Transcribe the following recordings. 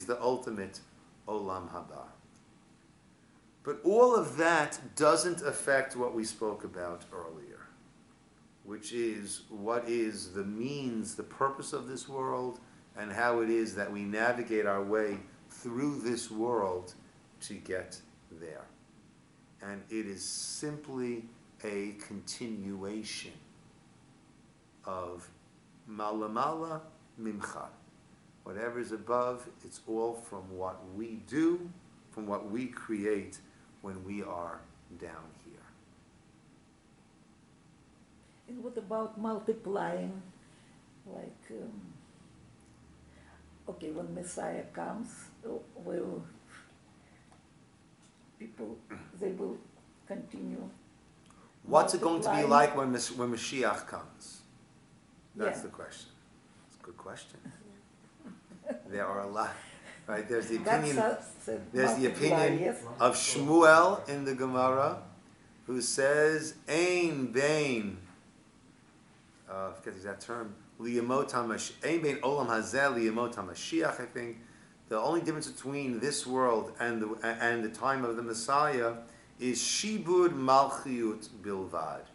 the ultimate Olam Haba. But all of that doesn't affect what we spoke about earlier, which is what is the means, the purpose of this world, and how it is that we navigate our way through this world to get there. And it is simply a continuation of malamala mimcha. Whatever is above, it's all from what we do, from what we create when we are down here. And what about multiplying? Like, okay, when Messiah comes, will people, they will continue. What's it going to be like when Mashiach comes? That's the question. It's a good question. There are a lot, right? There's the opinion of Shmuel in the Gemara, who says, "Ein bein," I forget the exact term, "liyamot hamash, ein bein olam hazeh liyamot hamashiach." I think the only difference between this world and the time of the Messiah is shibud malchiyut bilvad.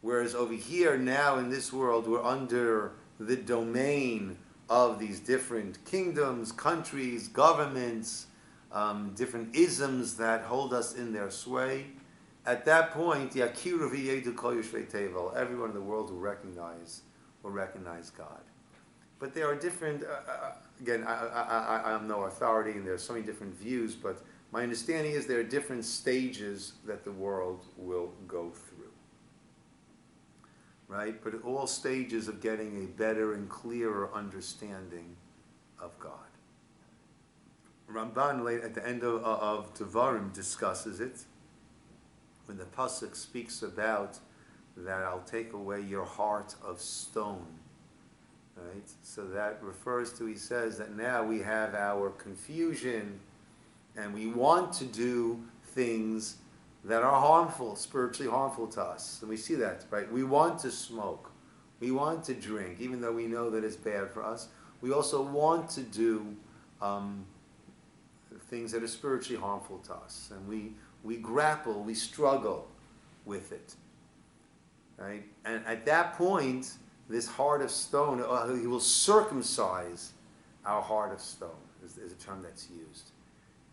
Whereas over here now in this world we're under the domain of these different kingdoms, countries, governments, different isms that hold us in their sway. At that point, yakiru v'yedu kol yoshvei tevel, everyone in the world will recognize God. But there are different, again, I am no authority and there are so many different views, but my understanding is there are different stages that the world will go through. Right? But all stages of getting a better and clearer understanding of God. Ramban, at the end of Devarim, discusses it, when the Pasuk speaks about that I'll take away your heart of stone. Right? So that refers to, he says, that now we have our confusion and we want to do things that are harmful, spiritually harmful to us. And we see that, right? We want to smoke. We want to drink, even though we know that it's bad for us. We also want to do things that are spiritually harmful to us. And we grapple, we struggle with it. Right? And at that point, this heart of stone, he will circumcise our heart of stone, is a term that's used.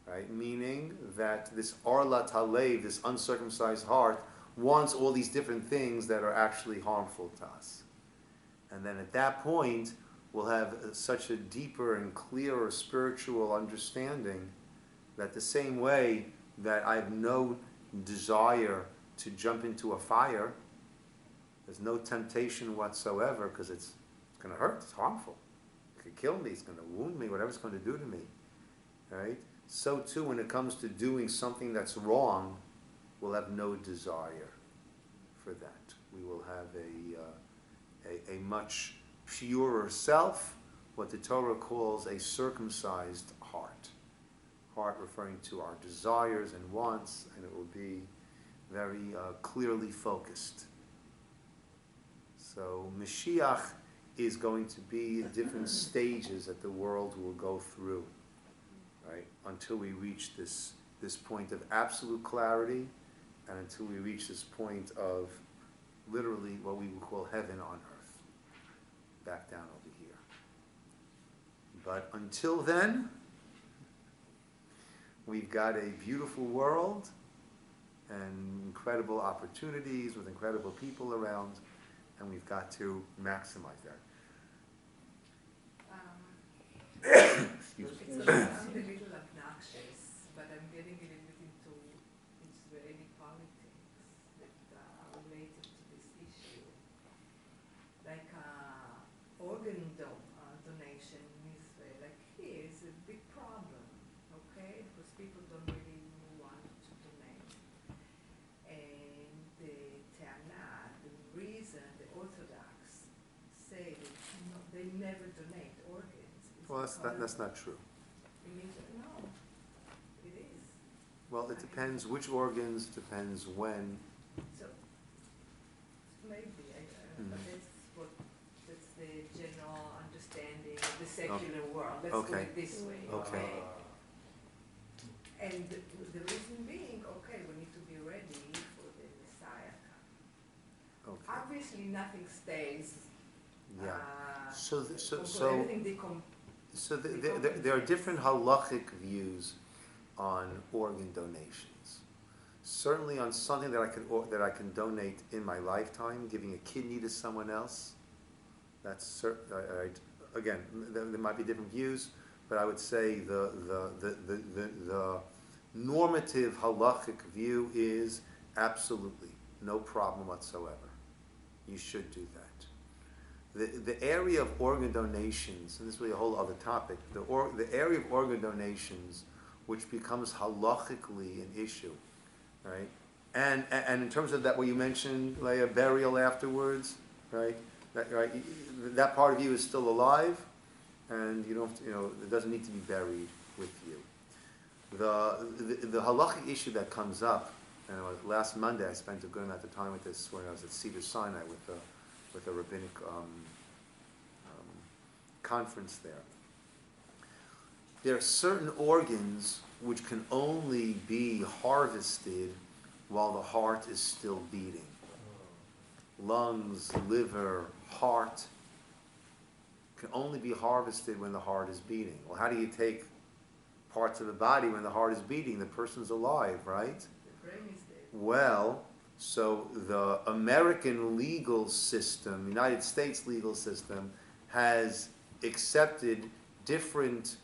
Right? Meaning that this arlat halev, this uncircumcised heart, wants all these different things that are actually harmful to us. And then at that point, we'll have such a deeper and clearer spiritual understanding that the same way that I have no desire to jump into a fire, there's no temptation whatsoever because it's going to hurt, it's harmful. It could kill me, it's going to wound me, whatever it's going to do to me. Right? So too, when it comes to doing something that's wrong, we'll have no desire for that. We will have a much purer self, what the Torah calls a circumcised heart. Heart referring to our desires and wants, and it will be very clearly focused. So Mashiach is going to be different stages that the world will go through. Right? Until we reach this point of absolute clarity, and until we reach this point of literally what we would call heaven on earth, back down over here. But until then, we've got a beautiful world and incredible opportunities with incredible people around, and we've got to maximize that. Excuse me. It's a little obnoxious, but I'm getting a little bit into Israeli politics that are related to this issue. Like organ donation in Israel, like here is a big problem, okay? Because people don't really want to donate. And the Ta'ana, the reason the Orthodox say that they never donate organs. Well, that's not true. No, it is. Well, it depends which organs, depends when. So maybe, but that's the general understanding. The secular world. Let's put Okay. it this way. Okay. And the reason being, okay, we need to be ready for the Messiah coming. Okay. Obviously, nothing stays. Yeah. Everything So there are different halachic views on organ donations. Certainly on something that I can donate in my lifetime, giving a kidney to someone else. That's again, there might be different views, but I would say the normative halachic view is absolutely no problem whatsoever. You should do that. The area of organ donations, and this is really a whole other topic, the area of organ donations, which becomes halachically an issue, right? And in terms of that, what you mentioned, like a burial afterwards, right? That part of you is still alive, and it doesn't need to be buried with you. The halachic issue that comes up, and last Monday I spent a good amount of time with this when I was at Ciner with a rabbinic conference there. There are certain organs which can only be harvested while the heart is still beating. Lungs, liver, heart can only be harvested when the heart is beating. Well, how do you take parts of the body when the heart is beating? The person's alive, right? The brain is dead. Well, so the American legal system, United States legal system, has accepted different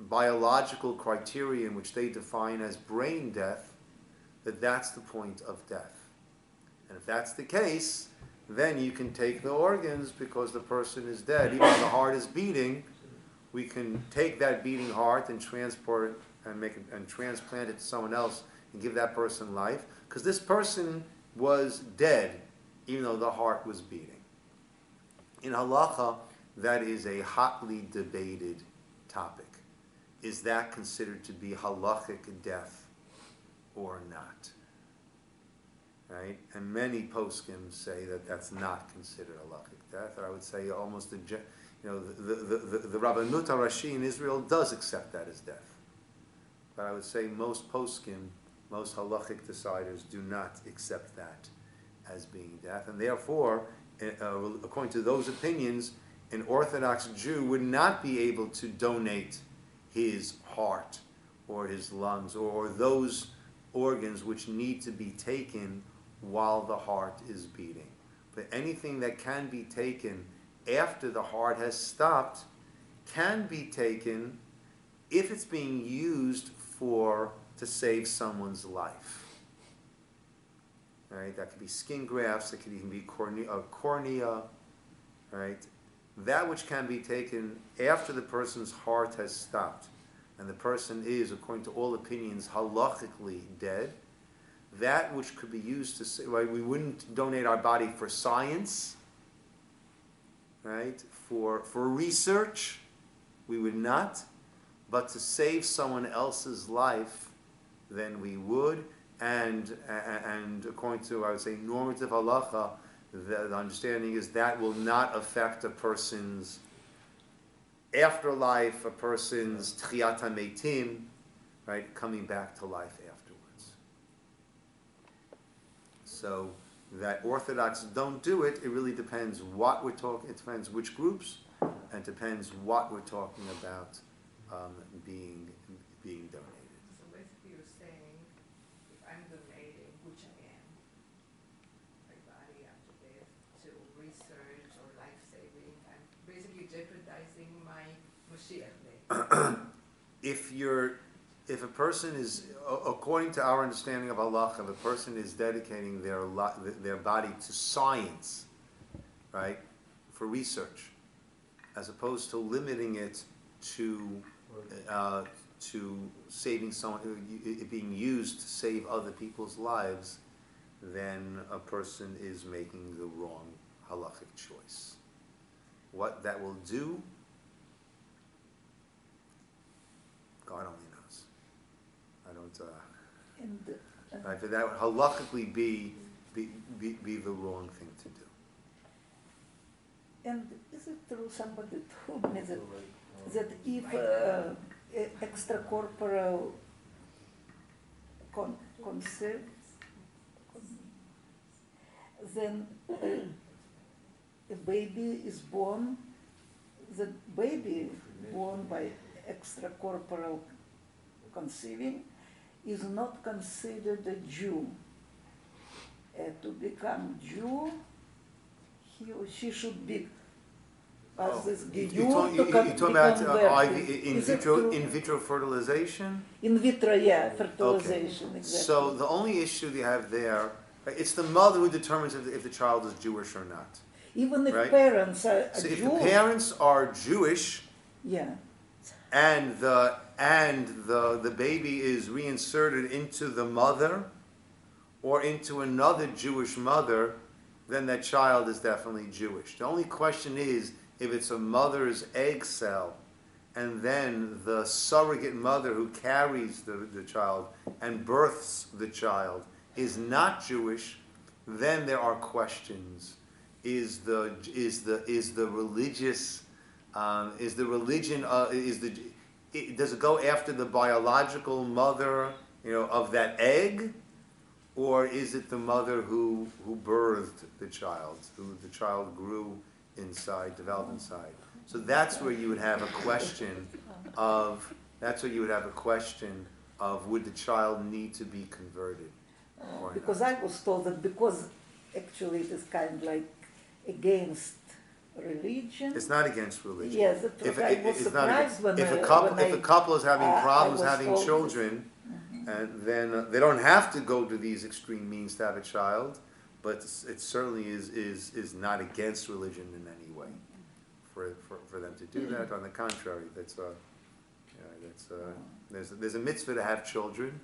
biological criteria in which they define as brain death, that's the point of death. And if that's the case, then you can take the organs because the person is dead. Even though the heart is beating, we can take that beating heart and transport it and transplant it to someone else and give that person life, because this person was dead even though the heart was beating. In halacha, that is a hotly debated topic. Is that considered to be halachic death or not? Right? And many poskim say that that's not considered halachic death. Or I would say almost the Rabbanut Rashi in Israel does accept that as death. But I would say most poskim, most halachic deciders do not accept that as being death. And therefore, according to those opinions, an Orthodox Jew would not be able to donate his heart or his lungs or those organs which need to be taken while the heart is beating. But anything that can be taken after the heart has stopped can be taken if it's being used to save someone's life. Right? That could be skin grafts, it could even be cornea, right? That which can be taken after the person's heart has stopped, and the person is, according to all opinions, halachically dead, that which could be used to say, right, we wouldn't donate our body for science, right? For research, we would not, but to save someone else's life, then we would. And according to, I would say, normative halacha, the understanding is that will not affect a person's afterlife, a person's tchiyat hametim, right, coming back to life afterwards. So that Orthodox don't do it. It really depends what we're talking. It depends which groups, and it depends what we're talking about being donated. So basically, you're saying, if I'm donating, which I am, my body after death to research or life-saving, I'm basically jeopardizing my Mashiach day. If a person is, according to our understanding of halacha, if a person is dedicating their body to science, right, for research, as opposed to limiting it to saving someone, it being used to save other people's lives, then a person is making the wrong halachic choice. What that will do, God only knows. I don't. Right, but that would halachically be the wrong thing to do. And is it true, somebody told me that if extracorporeal concept, then a baby is born, the baby born by extracorporeal conceiving is not considered a Jew. To become Jew, he or she should be as this You're talking about in vitro fertilization? In vitro, yeah, fertilization, Okay. exactly. So the only issue you have there, it's the mother who determines if the child is Jewish or not. Even if right? parents are So Jewish, if the parents are Jewish, yeah, and the baby is reinserted into the mother or into another Jewish mother, then that child is definitely Jewish. The only question is if it's a mother's egg cell and then the surrogate mother who carries the child and births the child is not Jewish, then there are questions. Does it go after the biological mother, of that egg, or is it the mother who birthed the child, who the child grew inside, developed inside? So that's where you would have a question of would the child need to be converted or because not? I was told that because actually it is kind of like against religion. It's not against religion. Yes, that's what I was surprised when if a when couple is having problems I was having told children, and then they don't have to go to these extreme means to have a child, but it certainly is not against religion in any way for them to do that. On the contrary, there's a mitzvah to have children,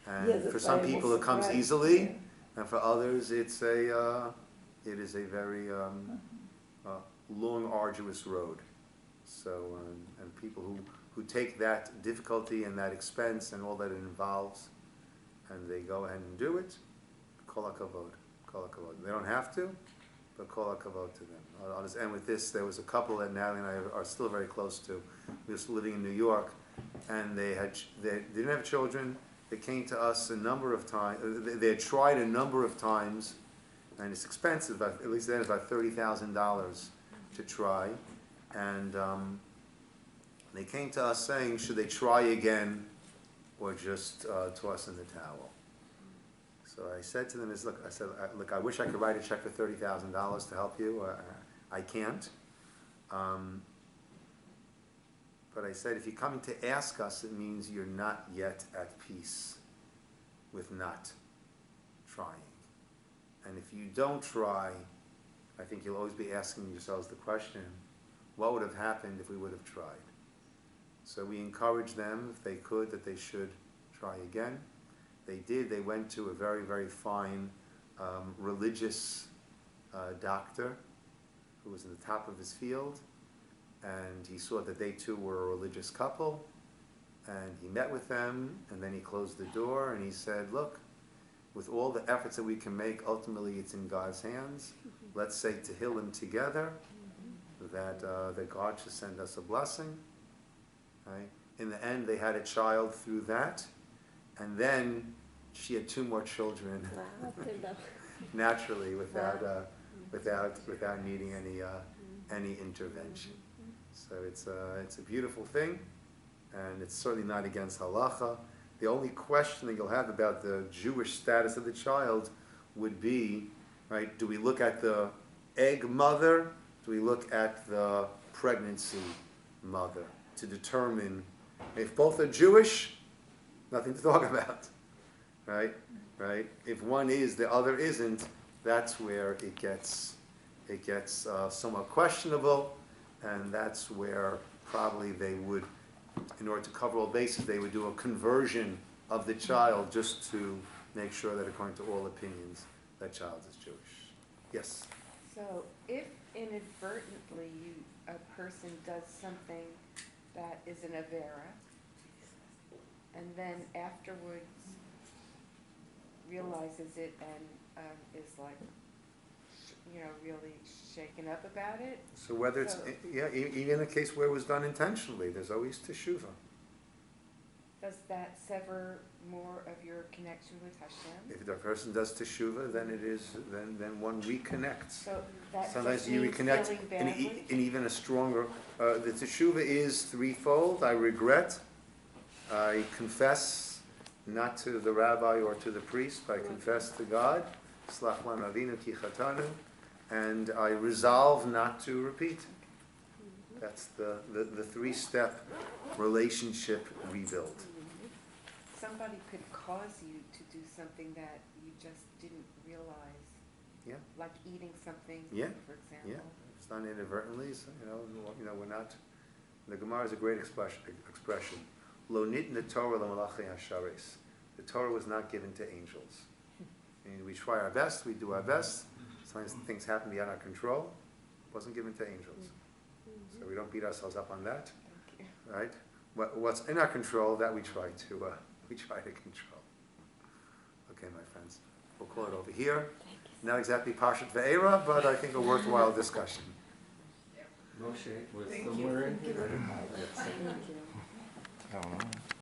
and Yes, for some people it comes surprised, easily, yeah. and for others it is a very long, arduous road. So, and people who take that difficulty and that expense and all that it involves, and they go ahead and do it, kol hakavod, kol hakavod. They don't have to, but kol hakavod to them. I'll just end with this. There was a couple that Natalie and I are still very close to. We were living in New York, and they didn't have children. They came to us a number of times. They had tried a number of times, and it's expensive. At least then, it's about $30,000 to try, and they came to us saying, should they try again or just toss in the towel? So I said to them, look, I wish I could write a check for $30,000 to help you. I can't. But I said, if you're coming to ask us, it means you're not yet at peace with not trying. And if you don't try, I think you'll always be asking yourselves the question, what would have happened if we would have tried? So we encouraged them, if they could, that they should try again. They did. They went to a very, very fine religious doctor who was in the top of his field, and he saw that they too were a religious couple, and he met with them, and then he closed the door, and he said, look, with all the efforts that we can make, ultimately it's in God's hands. Let's say Tehillim together, that God should send us a blessing. Right? In the end, they had a child through that, and then she had 2 more children, naturally, without needing any intervention. So it's a beautiful thing, and it's certainly not against halacha. The only question that you'll have about the Jewish status of the child would be, right, do we look at the egg mother? Do we look at the pregnancy mother to determine if both are Jewish? Nothing to talk about, right? Right? If one is, the other isn't. That's where it gets somewhat questionable, and that's where probably they would, in order to cover all bases, they would do a conversion of the child just to make sure that, according to all opinions, that child is Jewish. Yes? So if inadvertently a person does something that is an avera, and then afterwards realizes it and is like really shaken up about it. So whether it's, So- even in a case where it was done intentionally, there's always teshuvah. Does that sever more of your connection with Hashem? If the person does teshuvah, then it is, then one reconnects. So that Sometimes just you means reconnect feeling in, badly? in even a stronger, the teshuvah is threefold. I regret, I confess, not to the rabbi or to the priest, but I confess to God, Slach lana avinu ki chatanu, and I resolve not to repeat. That's the three-step relationship rebuild. Somebody could cause you to do something that you just didn't realize. Yeah. Like eating something, Yeah. for example. Yeah, it's done inadvertently. So, we're not. The Gemara is a great expression. Lo nitna Torah l'malachei hasharis. The Torah was not given to angels. And we try our best. We do our best. Sometimes things happen beyond our control. It wasn't given to angels. So we don't beat ourselves up on that, Thank you. right? What's in our control, that we try to control. Okay, my friends, we'll call it over here. Not exactly Parshat Ve'era, but I think a worthwhile discussion. Moshe was Thank you. somewhere in Thank you here. very much. Thank you. I don't know.